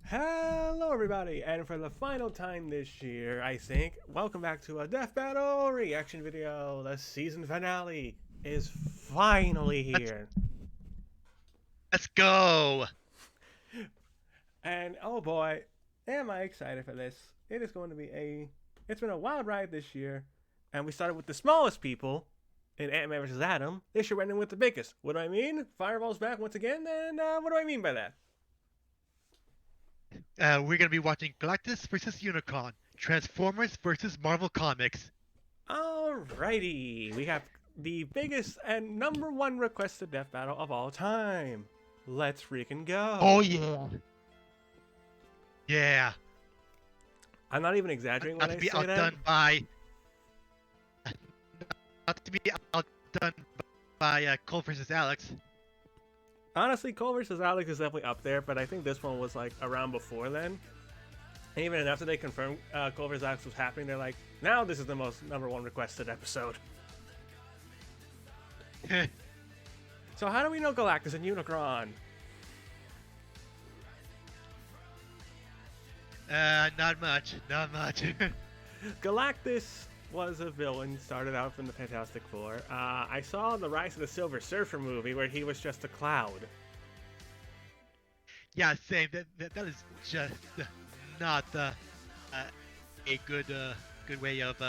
Hello everybody, and for the final time this year, I think, welcome back to a Death Battle reaction video. The season finale is finally here. Let's go! And oh boy, am I excited for this. It is going to be it's been a wild ride this year, and we started with the smallest people in Ant-Man vs. Adam. This year we're ending with the biggest. What do I mean? Fireball's back once again, and what do I mean by that? We're gonna be watching Galactus versus Unicron, Transformers versus Marvel Comics. Alrighty, we have the biggest and #1 requested death battle of all time. Let's freaking go. Oh yeah! Yeah. I'm not even exaggerating when I say that. Not to be outdone by Cole versus Alex. Honestly, Cole versus Alex is definitely up there, but I think this one was like around before then. And even after they confirmed Cole versus Alex was happening, they're like, now this is the most #1 requested episode. So how do we know Galactus and Unicron? Not much. Galactus was a villain, started out from the Fantastic Four. I saw the Rise of the Silver Surfer movie where he was just a cloud. Yeah, same. That is just not a good way of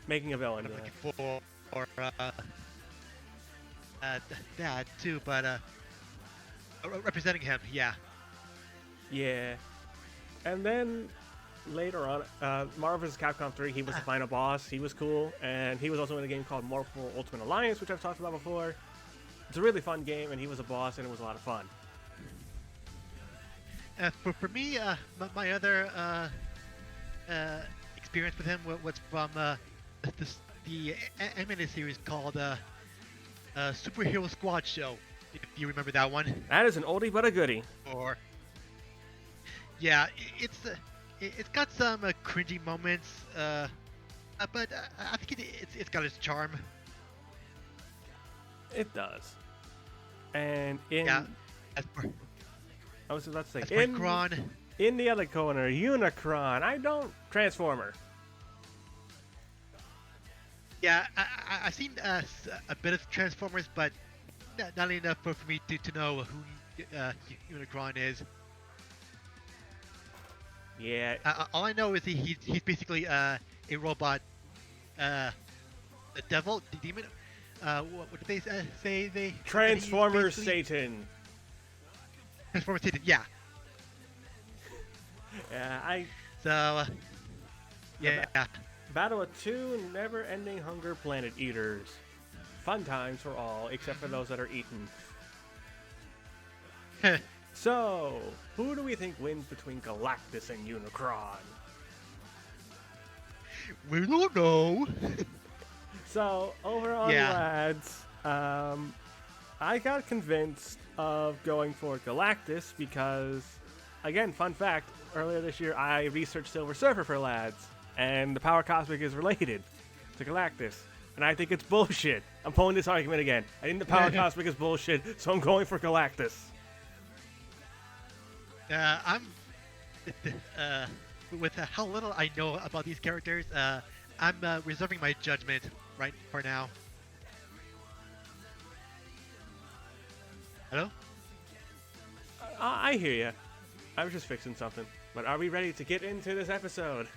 Making a villain. looking for that too, but representing him, yeah. Yeah. And then later on, Marvel vs. Capcom 3, he was the final boss. He was cool, and he was also in a game called Marvel Ultimate Alliance, which I've talked about before. It's a really fun game, and he was a boss, and it was a lot of fun. For me, my other experience with him was from the animated series called Superhero Squad Show, if you remember that one. That is an oldie but a goodie. Or yeah, it's got some cringy moments, but I think it's got its charm. It does. And in I was about to say in the other corner, Unicron. I don't Transformer. Yeah, I've seen a bit of Transformers, but not enough for me to know who Unicron is. Yeah. All I know is he's basically a robot, a devil, demon. What did they say? They Transformers Satan. Transformers Satan. Yeah. Yeah. So. Yeah. Battle of 2 never-ending hunger planet eaters. Fun times for all, except for those that are eaten. So, who do we think wins between Galactus and Unicron? We don't know. So, over on Lads, I got convinced of going for Galactus because, again, fun fact, earlier this year I researched Silver Surfer for Lads, and the power cosmic is related to Galactus. And I think it's bullshit. I'm pulling this argument again. I think the power cosmic is bullshit, so I'm going for Galactus. I'm with how little I know about these characters, I'm reserving my judgment right for now. Hello? I hear you. I was just fixing something. But are we ready to get into this episode?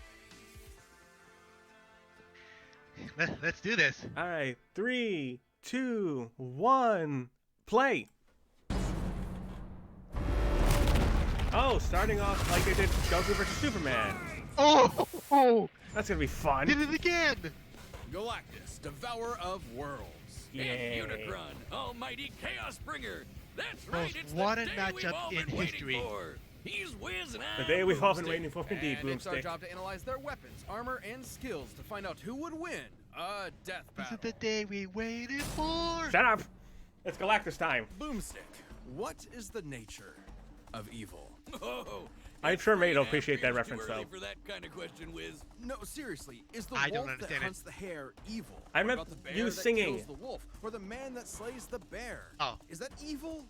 Let's do this. All right, 3, 2, 1, play. Oh, starting off like they did Goku vs. Superman. Oh! That's gonna be fun. Did it again! Galactus, devourer of worlds. Yay. And Unicron, almighty chaos bringer. That's Most right, it's wanted the day we've matchup all in been history. waiting for. He's Wiz and The I'm day we've all been Boomstick. waiting for, indeed, And it's our Boomstick. job to analyze their weapons, armor, and skills to find out who would win a death This battle. is the day we waited for! Shut up! It's Galactus time. Boomstick, what is the nature of evil? Oh, I'm sure May will appreciate that reference, too early though. for that kind of question, Wiz. No, seriously, is the I don't wolf that understand it. hunts the hare evil? I What meant about the bear you that singing. kills the wolf, or the man that slays the bear? Oh. Is that evil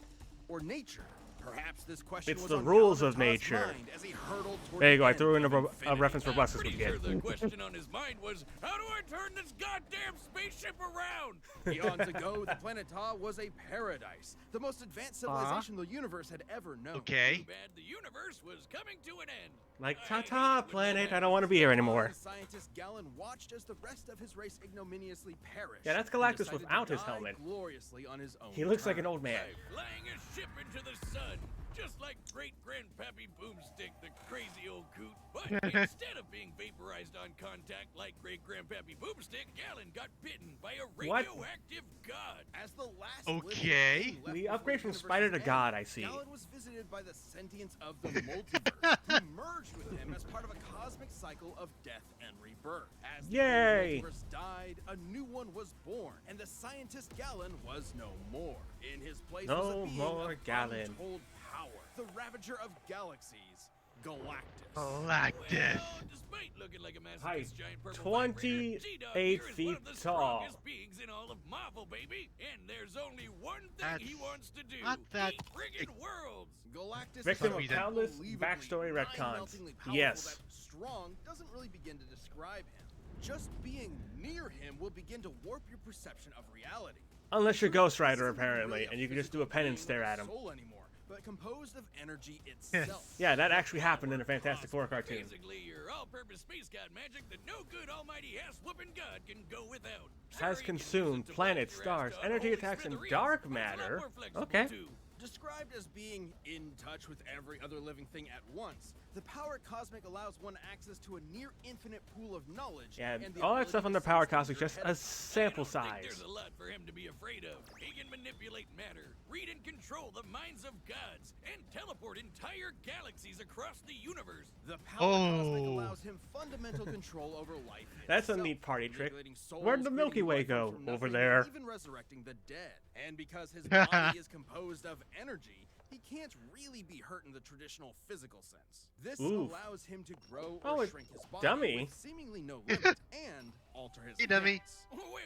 or nature? Perhaps this question It's was the on rules of Galvatron's nature. mind as he hurtled toward There you the go. I end threw in of a infinity. reference for I'm buses pretty with sure kid. the question on his mind was, how do I turn this goddamn spaceship around? Eons ago, the planet Ta was a paradise, the most advanced civilization the universe had ever known. Okay. Too bad the universe was coming to an end. Like, I hate ta-ta, it when planet. that I don't want to be here And anymore. scientist Galen watched as the rest of his race ignominiously perished. Yeah, that's and Galactus decided without to his die helmet. gloriously on his own He looks like an terms. old man. By flying a ship into the sun, just like great-grandpappy Boomstick, the crazy old coot. But instead of being vaporized on contact like great-grandpappy Boomstick, Galen got bitten by a What? radioactive god. As the last Okay. living thing left We before upgrade the from universe's spider to end, god, I see. Galen was visited by the sentience of the multiverse, who merged with him as part of a cosmic cycle of death and rebirth. As the Yay! old multiverse died, a new one was born, and the scientist Galen was no more. In his place was No a being more of Galen. untold power, the Ravager of Galaxies, Galactus. Galactus. Well, despite looking like a Height, massive giant purple 28 vibrator, G-Dog here is one feet of the tall. strongest beings in all of Marvel, baby. And there's only one thing That's he wants to do: not that eat friggin' worlds. Galactus Victim of is countless unbelievably, backstory retcons. mind-meltingly powerful Yes. that strong doesn't really begin to describe him. Just being near him will begin to warp your perception of reality. Unless you're Ghost Rider, This isn't apparently, really and you can just do a physical pen and being stare with a at him. soul anymore, but composed of energy itself. Yeah, that actually happened in a Fantastic Four cartoon. Basically, your all-purpose space god magic that no good almighty ass-whooping god can go without. Has Sure, you can consumed use it to planets, blast your ass stars, to energy holy attacks, and smithereens, dark but it's a lot matter. more flexible, Okay. too. Described as being in touch with every other living thing at once, the power cosmic allows one access to a near infinite pool of knowledge. Yeah, and the all that ability stuff to on the sense Power things Cosmic, you're just ahead a of. sample I don't think size. there's a lot for him to be afraid of. He can manipulate matter, read and control the minds of gods, and teleport entire galaxies across the universe. The power cosmic Oh. allows him fundamental control over life. That's a itself, neat party trick. manipulating souls, Where'd the creating Milky new Way life forms go? from Over nothing, there. and even resurrecting the dead. And because his body is composed of energy, he can't really be hurt in the traditional physical sense. This Oof. allows him to grow Oh, or it- shrink his body dummy. with seemingly no limit and alter his Hey, dummy. appearance. Wait.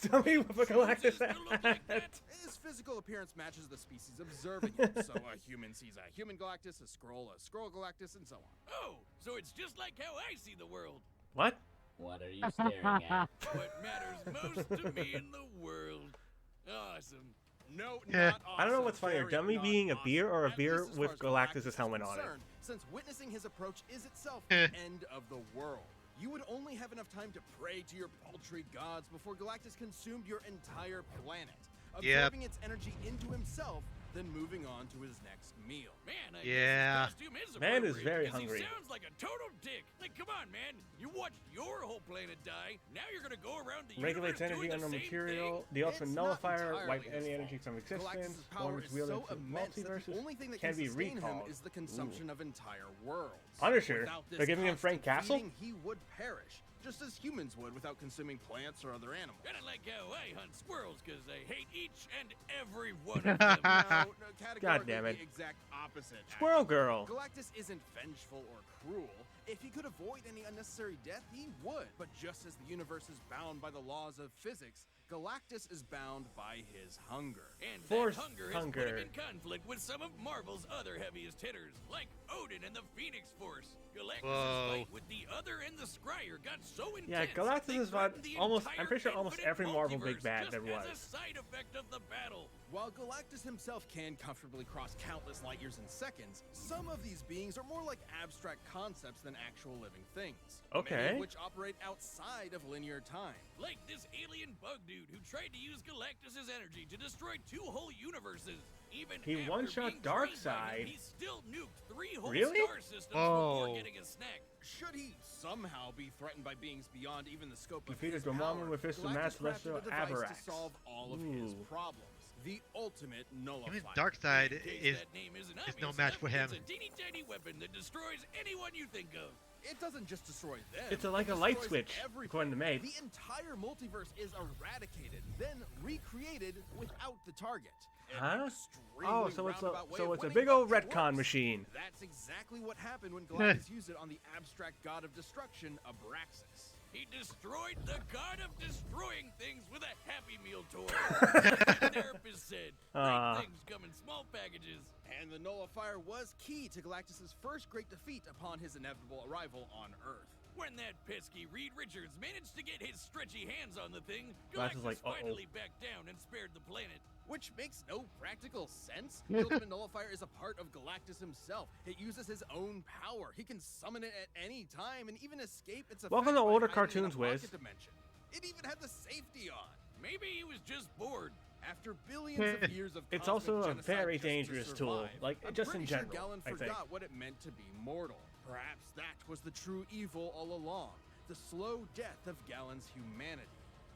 Tell me what the Chooses Galactus to look like that? His physical appearance matches the species observing him. So a human sees a human Galactus, a Skrull Galactus, and so on. Oh, so it's just like how I see the world. What? What are you staring at? What matters most to me in the world. Awesome. No, Yeah. not I don't know awesome. what's funnier, Very dummy not being a beer or a awesome. At beer least as with far as Galactus' is helmet on it. concerned, since witnessing his approach is itself the end of the world. You would only have enough time to pray to your paltry gods before Galactus consumed your entire planet, absorbing its energy into himself, then moving on to his next meal. Man, I Yeah. guess his costume is Man is appropriate very because hungry. He sounds like a total dick. Like, come on, man. You watched your whole planet die. Now you're gonna go around the Regulates universe energy doing under the same material. thing? The ultimate It's not nullifier entirely wipes his any fault. energy from existence. Galactus' power Forms is wheeled so into immense that multiverses. the only thing that Can can be sustain him recalled. is the consumption of entire worlds. Punisher? Without this They're giving him Frank constant Castle? feeding, he would perish, just as humans would without consuming plants or other animals. Kinda like how I hunt squirrels, because I hate each and every one of them. No, categorically God damn it. the exact opposite. Squirrel actually. Girl. Galactus isn't vengeful or cruel. If he could avoid any unnecessary death, he would. But just as the universe is bound by the laws of physics, Galactus is bound by his hunger. And Force that hunger has hunger. put him in conflict with some of Marvel's other heaviest hitters, like Odin and the Phoenix Force. Galactus' Whoa. fight with the Other and the Scryer got so intense. Yeah, Galactus they is about threatened the almost. I'm entire pretty sure almost infinite every Marvel big multiverse bad just there as a was. side effect of the battle. While Galactus himself can comfortably cross countless light years in seconds, some of these beings are more like abstract concepts than actual living things. Many Okay. of which operate outside of linear time. Like this alien bug dude who tried to use Galactus' energy to destroy 2 whole universes. Even He after one-shot being trained by him, Darkseid. he still nuked 3 whole Really? star systems Oh. before getting a snack. Should he somehow be threatened by beings beyond even the scope of Defeated his Dormammu, power, Mephisto, Galactus Mass crafted Celestial, a device Avarax. to solve all of his Ooh. problems. The ultimate nullifier. Even Darkseid In case is that name isn't no obvious match enough, for him. It's a teeny tiny weapon that destroys anyone you think of. It doesn't just destroy them. It's like it a light destroys switch, everything. according to Maeve. The entire multiverse is eradicated, then recreated without the target. An Huh? extremely Oh, so it's a roundabout way of winning, big old but it retcon works. machine. That's exactly what happened when Galactus used it on the abstract god of destruction, Abraxas. He destroyed the god of destroying things with a Happy Meal toy. The therapist said, great things come in small packages. And the nullifier was key to Galactus' first great defeat upon his inevitable arrival on Earth. When that pesky Reed Richards managed to get his stretchy hands on the thing, Galactus Galactus is like, finally backed down and spared the planet. Which makes no practical sense. The Ultimate Nullifier is a part of Galactus himself. It uses his own power. He can summon it at any time and even escape its effect. Welcome to by older hiding in a cartoons, Wiz. pocket dimension. It even had the safety on. Maybe he was just bored. After billions of years of It's cosmic also a genocide very just to dangerous tool, survive, like, I'm just in pretty general, sure Galen I think. forgot what it meant to be mortal. Perhaps that was the true evil all along. The slow death of Galen's humanity.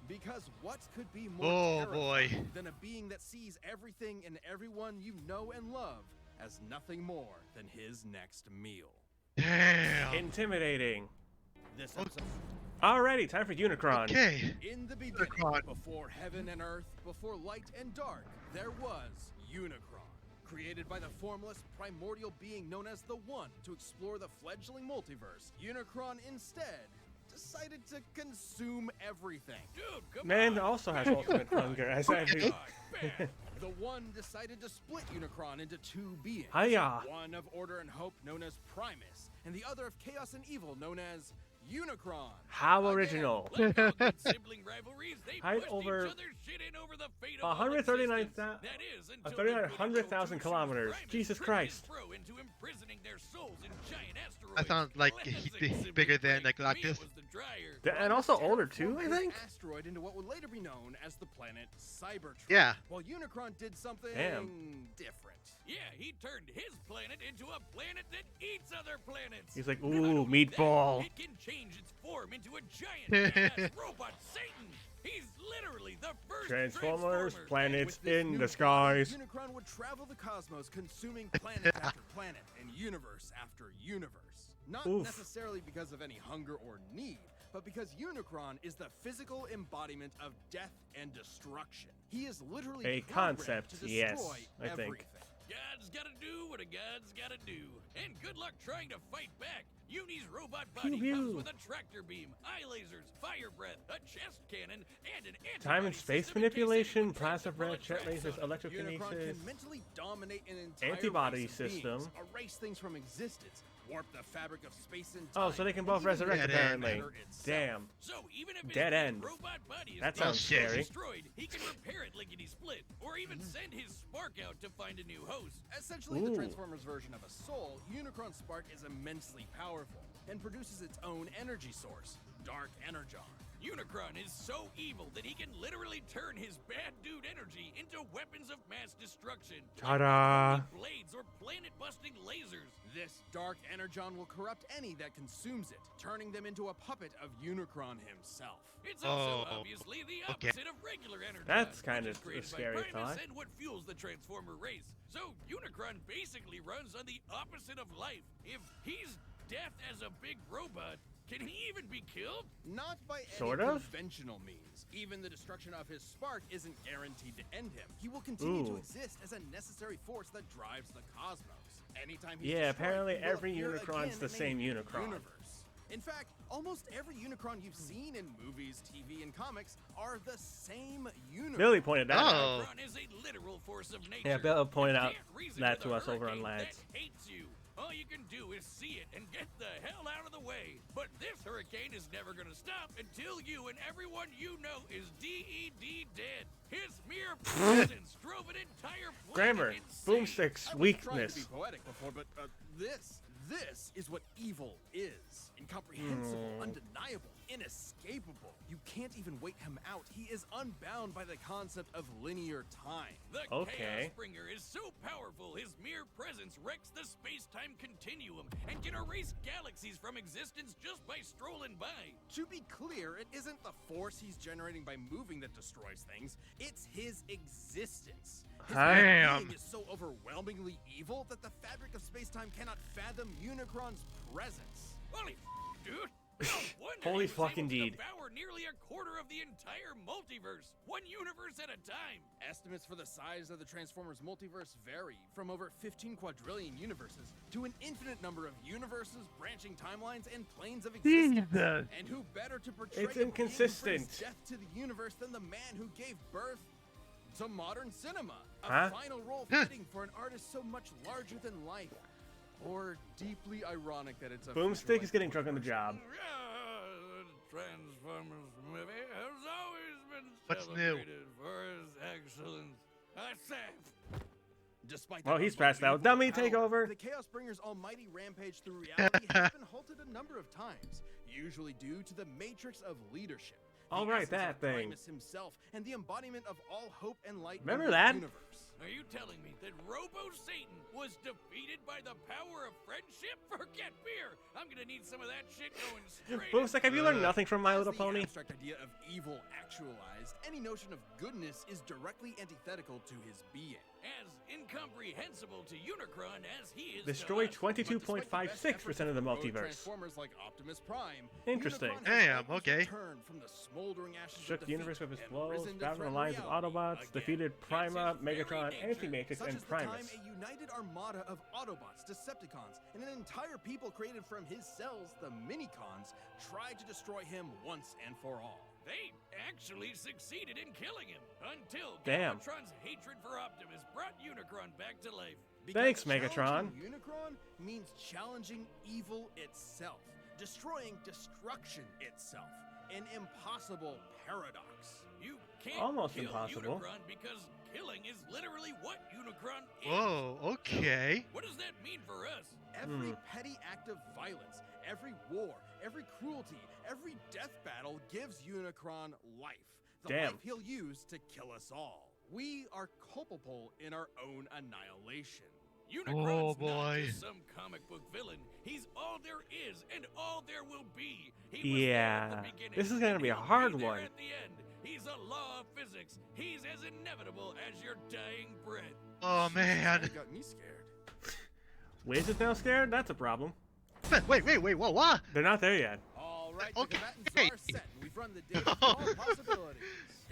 Because what could be more terrifying than a being that sees everything and everyone you know and love as nothing more than his next meal? Damn. Intimidating. This episode. Alrighty, time for Unicron. Okay. In the beginning, Unicron. before heaven and earth, before light and dark, there was Unicron. Created by the formless, primordial being known as the One to explore the fledgling multiverse, Unicron instead decided to consume everything. Dude, come Man on. also has ultimate hunger, as I do. God, bad. The One decided to split Unicron into two beings. Hiya. One of order and hope known as Primus, and the other of chaos and evil known as Unicron. How Again. original. Like all good sibling rivalries, they Height pushed over each other's shit in over the fate of all 139,000 existence. That is, until they put 100,000 Two-Shoes kilometers. Primus Jesus tricked Christ. his bro into imprisoning their souls in giant asteroids. That sounds like Classic he's sibling bigger than prank. like Me, Galactus. it was the dryer. And also older too, I Terraformed think. an asteroid into what would later be known as the planet Cybertron. Yeah. While Unicron did something Damn. different. Yeah, he turned his planet into a planet that eats other planets. He's like, Not ooh, only meatball. that, it can change its form into a giant badass robot Satan. He's literally the first Transformers, Transformer. planets With this in new the skies. body, Unicron would travel the cosmos, consuming planet after planet and universe after universe. Not Oof. necessarily because of any hunger or need, but because Unicron is the physical embodiment of death and destruction. He is literally A programmed concept, to destroy yes, I think. everything. God's gotta do what a God's gotta do. And good luck trying to fight back. Uni's robot body Pew, comes pew. with a tractor beam, eye lasers, fire breath, a chest cannon, and an antibody Time and space system in case manipulation, anyone tries plasma to pull a breath, jet track lasers, on him. Unicron electrokinesis. can mentally dominate an entire Antibody race of system. beings, erase things from existence, warp the fabric of space and Oh, time, so they can and both even resurrect Dead apparently. end. matter itself. Damn. So even if his Dead big end. robot body is That sounds completely scary. destroyed, he can repair it lickety split, or even send his spark out to find a new host. Essentially, Ooh. the Transformers version of a soul, Unicron's spark is immensely powerful and produces its own energy source, Dark Energon. Unicron is so evil that he can literally turn his bad dude energy into weapons of mass destruction. like Ta-da. unholy blades or planet-busting lasers. This Dark Energon will corrupt any that consumes it, turning them into a puppet of Unicron himself. It's also Oh, obviously the okay. opposite of regular energy. That's kind which of is created a scary by Primus thought. and what fuels the Transformer race. So Unicron basically runs on the opposite of life. If he's death as a big robot, can he even be killed? Not by any Sort of? conventional means. Even the destruction of his spark isn't guaranteed to end him. He will continue to Ooh. exist as a necessary force that drives the cosmos. Anytime he's Yeah, destroyed, apparently he will every appear Unicron's again the in a same new Unicron. Universe. In fact, almost every Unicron you've seen in movies, TV, and comics are the same Unicron. Billy pointed that out. Oh. Unicron is a literal force of nature. Yeah, Bill pointed You out can't reason that with to a us over on hurricane Lads. that hates you. All you can do is see it and get the hell out of the way. But this hurricane is never gonna stop until you and everyone you know is DED dead. His mere presence drove an entire planet Grammar, insane. boomsticks, I was trying to weakness. be poetic before, but this is what evil is. Incomprehensible, undeniable, inescapable. You can't even wait him out. He is unbound by the concept of linear time. The Okay. Chaos Bringer is so powerful, his mere presence wrecks the space-time continuum and can erase galaxies from existence just by strolling by. To be clear, it isn't the force he's generating by moving that destroys things. It's his existence. His Damn. being is so overwhelmingly evil that the fabric of space-time cannot fathom Unicron's presence. Holy dude. No wonder Holy he was fucking able to deed. devour nearly a quarter of the entire multiverse, one universe at a time. Estimates for the size of the Transformers multiverse vary from over 15 quadrillion universes to an infinite number of universes, branching timelines, and planes of existence. Jesus. And who better to portray It's a being who brings inconsistent. death to the universe than the man who gave birth to modern cinema? A Huh? final role fitting for an artist so much larger than life. Or deeply ironic that it's a Boomstick is getting drunk on the job. The Transformers movie has always been What's new? celebrated for its excellence. I say. Despite Well, the he's passed out. unbelievable Dummy, take power, over. The Chaos Bringer's almighty rampage through reality has been halted a number of times, usually due to the matrix of leadership. The All right, essence that of thing. Primus himself and the embodiment of all hope and light. Remember in the that? Universe. Are you telling me that Robo-Satan was defeated by the power of friendship? Forget beer! I'm gonna need some of that shit going straight. Boomstick, have you learned nothing from My As Little the Pony? abstract idea of evil actualized, any notion of goodness is directly antithetical to his being. As incomprehensible to Unicron as he is Destroy to us. But despite the best 22.56% of the efforts multiverse. Transformers like Optimus Prime, Interesting. Unicron has Damn, always okay. returned from the smoldering ashes of Shook the defeat universe with his and blows, risen to battled the threaten lines of reality Autobots, again. defeated It's Prima, his very Megatron, nature. Anti-Matrix, such and as the time Primus. a united armada of Autobots, Decepticons, and an entire people created from his cells, the Minicons, tried to destroy him once and for all. They actually succeeded in killing him until Damn. Galvatron's hatred for Optimus brought Unicron back to life. Thanks, Because Megatron. challenging Unicron means challenging evil itself, destroying destruction itself, an impossible paradox. You can't Almost kill impossible. Unicron because killing is literally what Unicron is. Whoa, okay. What does that mean for us? Every petty act of violence, every war, every cruelty, every death battle gives Unicron life. The Damn. life he'll use to kill us all. We are culpable in our own annihilation. Unicron's not boy. just some comic book villain. He's all there is and all there will be. He was there at the Yeah, beginning, this is gonna and be a he'll hard there one. At the end. He's a law of physics. He's as inevitable as your dying breath. Oh man. That got me scared. Wiz is now scared? That's a problem. Wait, whoa, what? They're not there yet. All right, Okay. the combatants are set. We've run the day of all possibilities.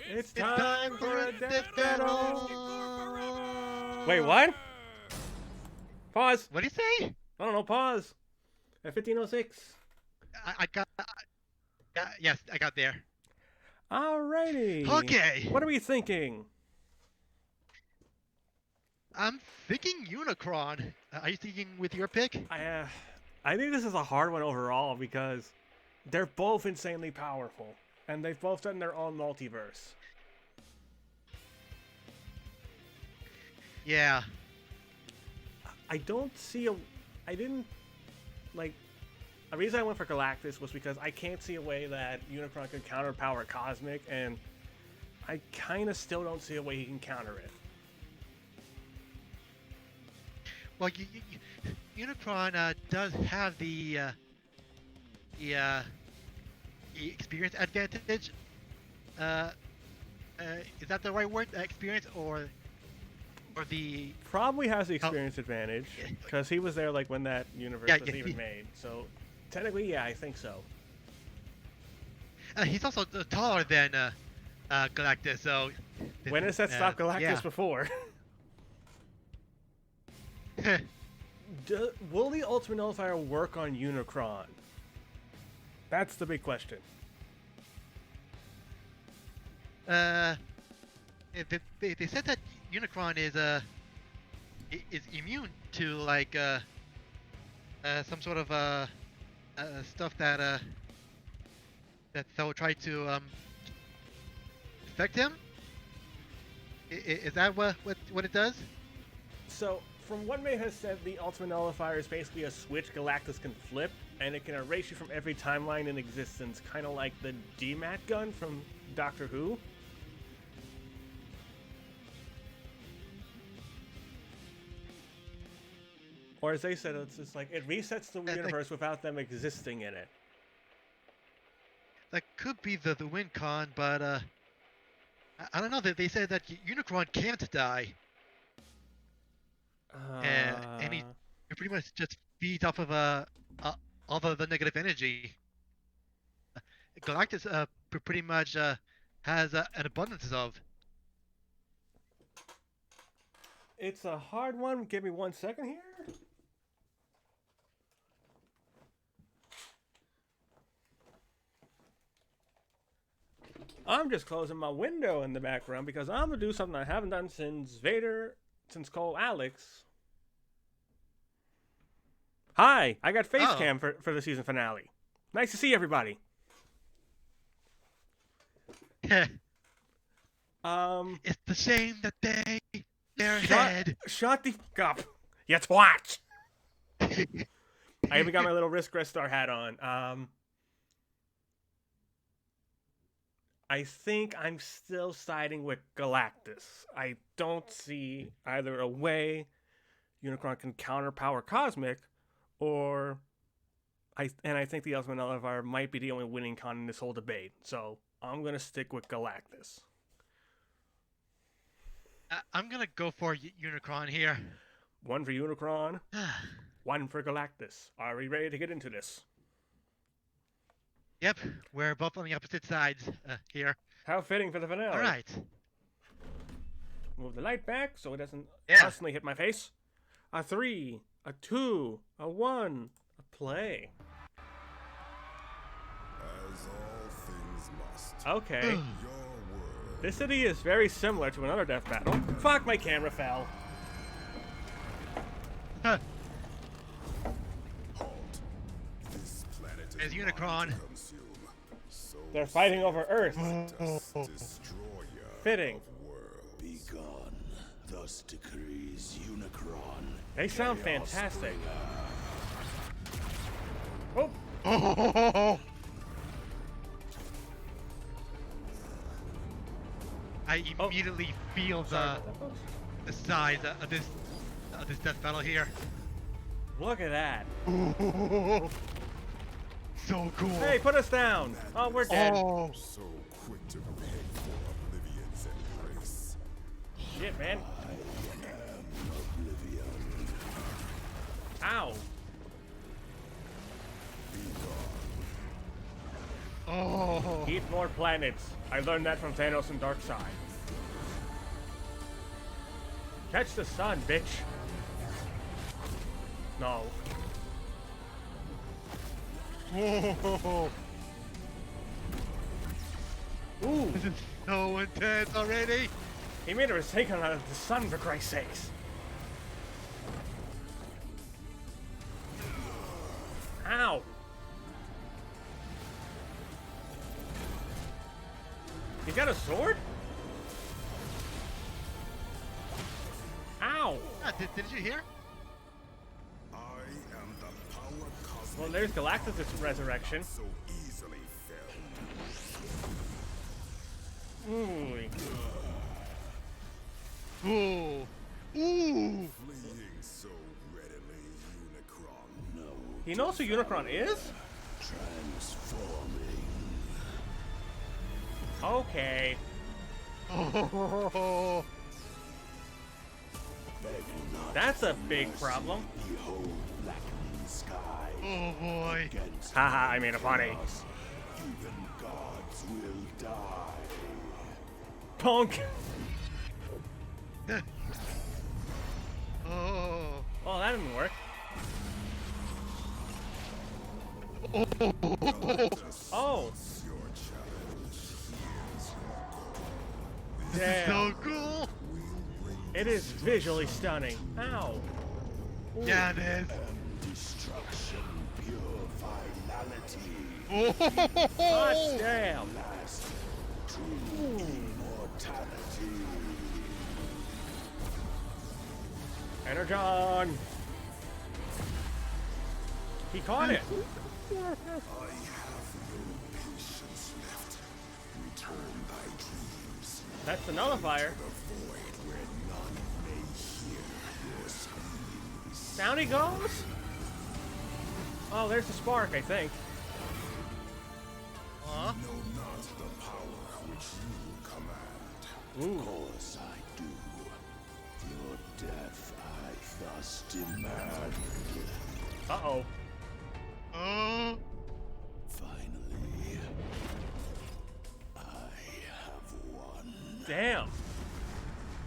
It's time time for for a a death death battle. battle. Wait, what? Pause. What do you say? I don't know, pause. At 15:06. I got. Yes, I got there. Alrighty. Okay. What are we thinking? I'm thinking Unicron. Are you thinking with your pick? I think this is a hard one overall because they're both insanely powerful, and they've both done their own multiverse. Yeah. I don't see a. I didn't like. The reason I went for Galactus was because I can't see a way that Unicron could counterpower Cosmic, and I kind of still don't see a way he can counter it. Well, Unicron does have the experience advantage. Is that the right word? Experience or the? Probably has the experience advantage because he was there like when that universe Yeah, was yeah, even he- made. So technically, yeah, I think so. He's also taller than Galactus, so. When has that stopped Galactus yeah. before? Will the Ultimate Nullifier work on Unicron? That's the big question. They said that Unicron is immune to like some sort of stuff that will try to affect him. Is that what it does? So, from what May has said, the Ultimate Nullifier is basically a switch Galactus can flip, and it can erase you from every timeline in existence, kind of like the DMAT gun from Doctor Who. Or as they said, it's just like, it resets the universe without them existing in it. That could be the WinCon, but I don't know. They said that Unicron can't die, and he pretty much just feeds off of all the negative energy. Galactus pretty much has an abundance of. It's a hard one. Give me 1 second here. I'm just closing my window in the background because I'm gonna do something I haven't done since Cole Alex. Hi, I got face cam for the season finale. Nice to see everybody. It's the shame that they're dead. Shut the fuck up. You twat. I even got my little Risk Rest Star hat on. I think I'm still siding with Galactus. I don't see either a way Unicron can counterpower Cosmic, or I think the Ultimate Nullifier might be the only winning con in this whole debate. So I'm gonna stick with Galactus. I'm gonna go for Unicron here. 1 for Unicron, 1 for Galactus. Are we ready to get into this? Yep, we're both on the opposite sides here. How fitting for the finale. All right. Move the light back so it doesn't constantly hit my face. A 3, a 2, a 1, a play. As all things must. Okay. This city is very similar to another death battle. Fuck, my camera fell. Huh. Halt. This planet is There's Unicron. They're fighting over Earth. Fitting. Be gone. Thus decrees Unicron. They sound fantastic. Oh. I immediately feel the size of this death battle here. Look at that. So cool. Hey, put us down. Oh, we're dead. Oh. So quick to beg for Oblivion's embrace. Shit, man. I am Oblivion. Ow. Oh. Eat more planets. I learned that from Thanos and Darkseid. Catch the sun, bitch. No. Whoa. Ooh. This is so intense already. He made a mistake on the sun, for Christ's sakes. Ow. He's got a sword? Ow. Did you hear? I am the power cosmic. Well, there's Galactus' resurrection. So easily fell. Ooh. Ooh. Ooh. Fleeing so readily, Unicron. No. He knows who Unicron is? Transforming. Okay. Oh. That's a big problem. Behold blackening sky. Oh boy. Haha, I made a funny. Even gods will die. Punk. Oh. Oh, that didn't work. Oh. Your challenge. Damn. So cool. It is visually stunning. Ow. Ooh. Yeah, it is. Destruction, pure finality. Oh. Hot damn. Last true immortality. Energon. He caught it. I have no patience left. Return thy dreams. That's the nullifier. The void where none may hear your screams. Down he goes. Oh, there's the spark, I think. Huh? Know not the power which you command. Ooh. Of course I do. Your death I thus demand. Uh-oh. Oh. Finally, Damn.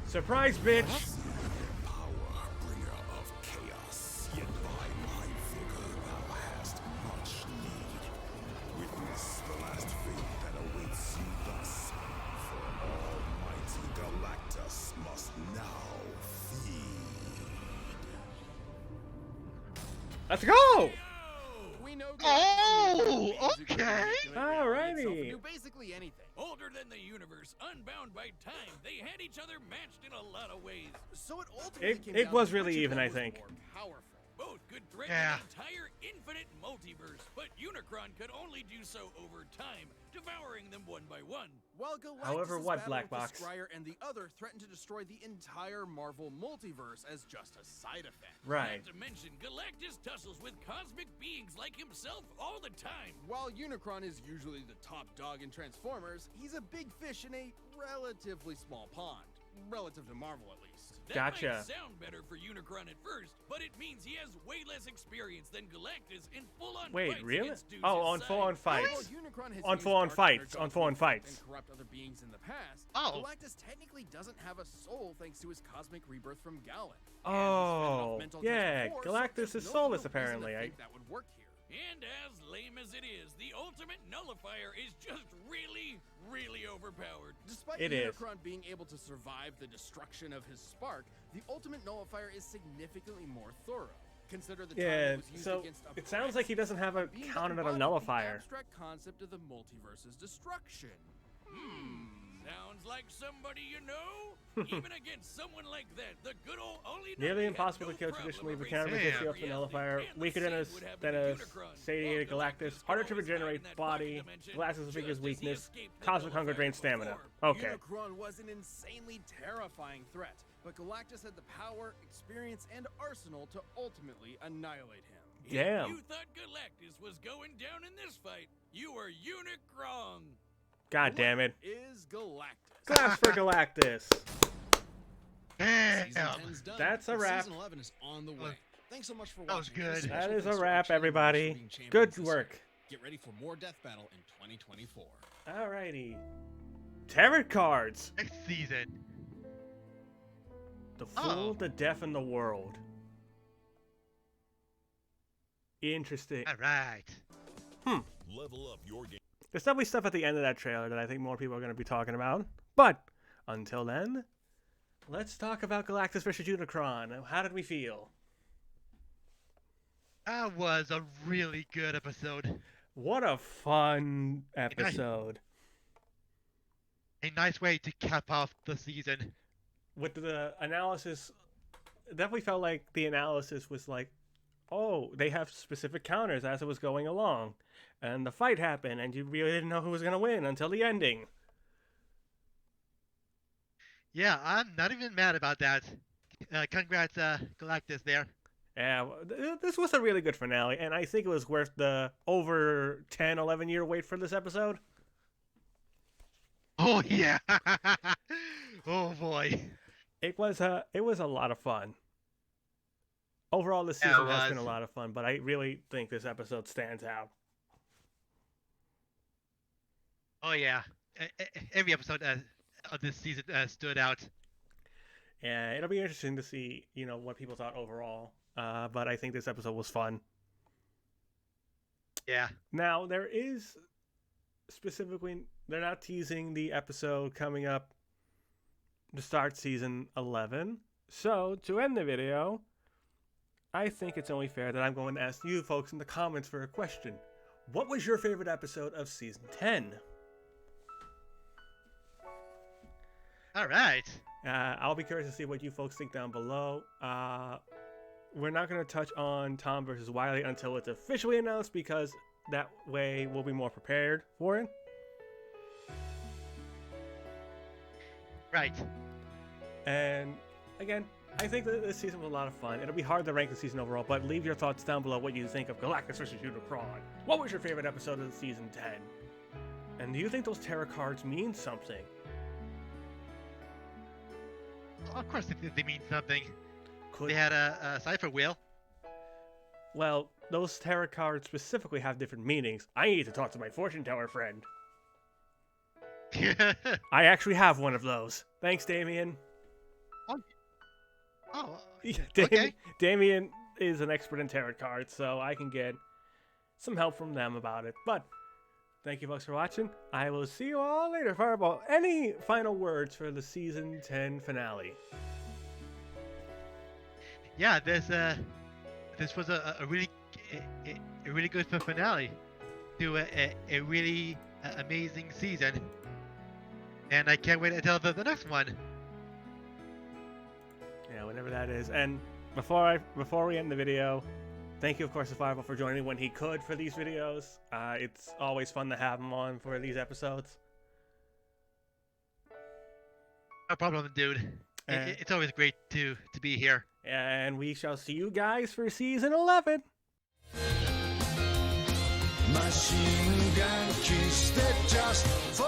Surprise, bitch. Power bringer of chaos. Yet by my vigor thou hast much need. Witness the last fate that awaits you thus. For almighty Galactus must now feed. Let's go. We know Oh, okay. Alrighty. Do basically anything. Older than the universe, unbound by time, they had each other matched in a lot of ways. So it ultimately came It down was to really which of even, them I was think. more powerful. Both could threaten Yeah. an entire infinite multiverse, but Unicron could only do so over time, devouring them one by one. While Galactus However, is what, battling Black with the Box? Scryer and the other threaten to destroy the entire Marvel multiverse as just a side effect. Right. Not to mention, Galactus tussles with cosmic beings like himself all the time. While Unicron is usually the top dog in Transformers, he's a big fish in a relatively small pond. Relative to Marvel, at least. That Gotcha. might sound better for Unicron at first, but it means he has way less experience than Galactus in full-on Wait, fights really? against dudes Oh, his on size. full-on While fights. Unicron has On used full-on dark fights, energy on full-on to fights. And corrupt other beings in the past. Oh. Galactus technically doesn't have a soul thanks to his cosmic rebirth from Galen. Oh, yeah, Galactus is soulless, apparently. That would work here. And as lame as it is, the ultimate nullifier is just really, really overpowered. Despite It is. Unicron being able to survive the destruction of his spark, the ultimate nullifier is significantly more thorough. Consider the time Yeah, it was used so against a it sounds like he doesn't have a being that counted on a embodied nullifier. The abstract concept of the multiverse's destruction. Sounds like somebody you know? Even against someone like that, the good old only Nearly had impossible no to kill problem traditionally, but erasing can resist the reality, ultimate nullifier. and the Weaker same than would happen than to a Unicron. satiated While Galactus. was Harder to always regenerate hiding that body. pocket dimension, Galactus' just weakest as he weakness. escaped the Cosmic hunger nullifier drains stamina. before. Okay. Unicron was an insanely terrifying threat, but Galactus had the power, experience, and arsenal to ultimately annihilate him. Damn. If you thought Galactus was going down in this fight, you were Unicron. God damn it. Is Galactus. Claps for Galactus. Damn. Season 10's done. That's a and wrap. Season 11 is on the way. Thanks so much for watching. That was good. And a That special is a thanks to our wrap, channel members everybody. for being champions Good this year. work. Get ready for more Death Battle in 2024. Alrighty. Tarot cards. Next season. The Fool, the Deaf, and the World. Interesting. All right. Level up your game. There's definitely stuff at the end of that trailer that I think more people are going to be talking about. But until then, let's talk about Galactus vs. Unicron. How did we feel? That was a really good episode. What a fun episode. A nice way to cap off the season. With the analysis, it definitely felt like the analysis was like, oh, they have specific counters as it was going along. And the fight happened, and you really didn't know who was going to win until the ending. Yeah, I'm not even mad about that. Congrats, Galactus there. Yeah, this was a really good finale, and I think it was worth the over 10, 11-year wait for this episode. Oh yeah. Oh boy. It was a lot of fun. Overall, this Yeah, season it has been a was. lot of fun, but I really think this episode stands out. Oh yeah. Every episode of this season stood out. Yeah, it'll be interesting to see, what people thought overall. But I think this episode was fun. Yeah. Now, there is specifically, they're not teasing the episode coming up to start season 11. So, to end the video, I think it's only fair that I'm going to ask you folks in the comments for a question. What was your favorite episode of season 10? All right. I'll be curious to see what you folks think down below. We're not going to touch on Tom versus Wiley until it's officially announced, because that way we'll be more prepared for it. Right. And again, I think that this season was a lot of fun. It'll be hard to rank the season overall, but leave your thoughts down below what you think of Galactus vs. Unicron. What was your favorite episode of season 10? And do you think those tarot cards mean something? Of course they mean something. Could They had a cipher wheel. Well, those tarot cards specifically have different meanings. I need to talk to my fortune teller friend. I actually have one of those. Thanks, Damien. Oh, Damien, okay. Damien is an expert in tarot cards, so I can get some help from them about it. But thank you, folks, for watching. I will see you all later. Fireball, any final words for the season 10 finale? Yeah, this was a really good finale to a really amazing season, and I can't wait until the next one. Yeah, whenever that is. And before we end the video, thank you, of course, to Fireball for joining when he could for these videos. It's always fun to have him on for these episodes. No problem, dude. It's always great to be here. And we shall see you guys for season 11. Machine gun kissed it just for